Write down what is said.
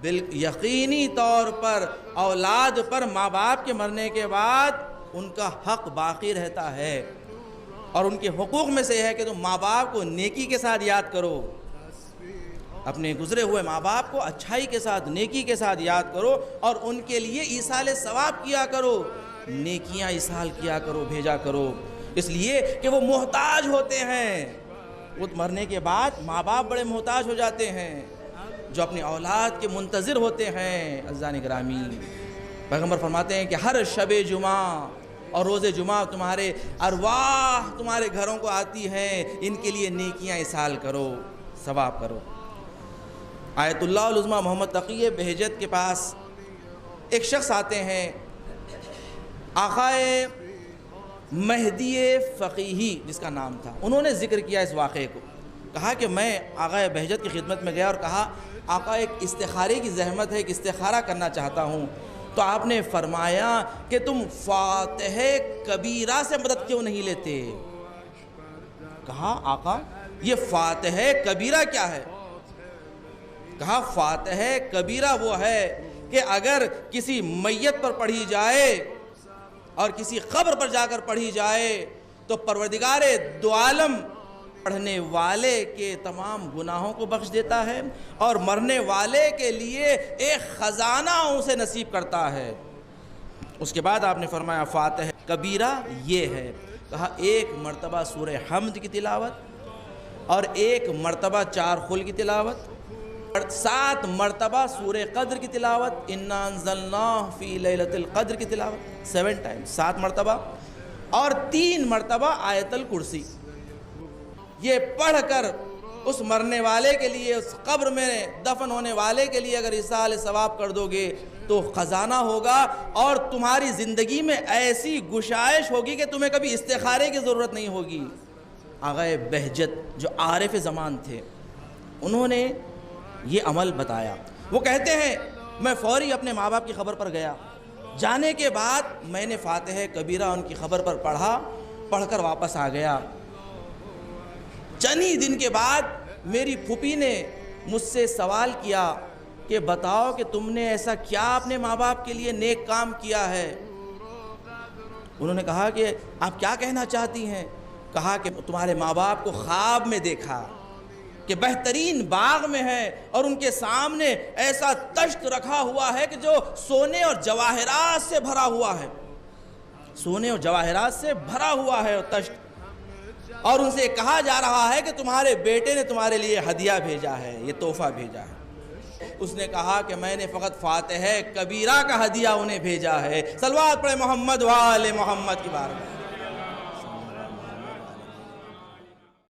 یقینی طور پر اولاد پر ماں باپ کے مرنے کے بعد ان کا حق باقی رہتا ہے، اور ان کے حقوق میں سے ہے کہ تم ماں باپ کو نیکی کے ساتھ یاد کرو، اپنے گزرے ہوئے ماں باپ کو اچھائی کے ساتھ نیکی کے ساتھ یاد کرو، اور ان کے لیے ایصال ثواب کیا کرو، نیکیاں ایصال کیا کرو، بھیجا کرو، اس لیے کہ وہ محتاج ہوتے ہیں۔ وہ مرنے کے بعد ماں باپ بڑے محتاج ہو جاتے ہیں جو اپنی اولاد کے منتظر ہوتے ہیں۔ عزیزان گرامی، پیغمبر فرماتے ہیں کہ ہر شب جمعہ اور روز جمعہ تمہارے ارواح تمہارے گھروں کو آتی ہیں، ان کے لیے نیکیاں ایصال کرو، ثواب کرو۔ آیت اللہ العظمیٰ محمد تقی بہجت کے پاس ایک شخص آتے ہیں، آقائے مہدی فقیہی جس کا نام تھا، انہوں نے ذکر کیا اس واقعے کو، کہا کہ میں آقا بہجت کی خدمت میں گیا اور کہا آقا ایک استخارے کی زحمت ہے، ایک استخارہ کرنا چاہتا ہوں، تو آپ نے فرمایا کہ تم فاتح کبیرہ سے مدد کیوں نہیں لیتے؟ کہا آقا یہ فاتح کبیرہ کیا ہے؟ کہا فاتح کبیرہ وہ ہے کہ اگر کسی میت پر پڑھی جائے اور کسی قبر پر جا کر پڑھی جائے تو پروردگار دو عالم پڑھنے والے کے تمام گناہوں کو بخش دیتا ہے اور مرنے والے کے لیے ایک خزانہ اسے نصیب کرتا ہے۔ اس کے بعد آپ نے فرمایا فاتح کبیرہ یہ ہے، کہا ایک مرتبہ سورہ حمد کی تلاوت اور ایک مرتبہ چار خل کی تلاوت اور 7 مرتبہ سورہ قدر کی تلاوت، انا انزلناہ فی لیلۃ القدر کی تلاوت 7 ٹائمز 7 مرتبہ اور 3 مرتبہ آیت الکرسی، یہ پڑھ کر اس مرنے والے کے لیے، اس قبر میں دفن ہونے والے کے لیے اگر ایصال ثواب کر دو گے تو خزانہ ہوگا اور تمہاری زندگی میں ایسی گشائش ہوگی کہ تمہیں کبھی استخارے کی ضرورت نہیں ہوگی۔ آقا بہجت جو عارف زمان تھے انہوں نے یہ عمل بتایا، وہ کہتے ہیں میں فوری اپنے ماں باپ کی خبر پر گیا، جانے کے بعد میں نے فاتح کبیرہ ان کی خبر پر پڑھ کر واپس آ گیا۔ چند ہی دن کے بعد میری پھوپھی نے مجھ سے سوال کیا کہ بتاؤ کہ تم نے ایسا کیا اپنے ماں باپ کے لیے نیک کام کیا ہے؟ انہوں نے کہا کہ آپ کیا کہنا چاہتی ہیں؟ کہا کہ تمہارے ماں باپ کو خواب میں دیکھا کہ بہترین باغ میں ہے اور ان کے سامنے ایسا تشت رکھا ہوا ہے کہ جو سونے اور جواہرات سے بھرا ہوا ہے، سونے اور جواہرات سے بھرا ہوا ہے وہ تشت، اور ان سے کہا جا رہا ہے کہ تمہارے بیٹے نے تمہارے لیے ہدیہ بھیجا ہے، یہ تحفہ بھیجا ہے۔ اس نے کہا کہ میں نے فقط فاتح کبیرہ کا ہدیہ انہیں بھیجا ہے۔ صلوات پڑھے محمد و آل محمد کی بارگاہ۔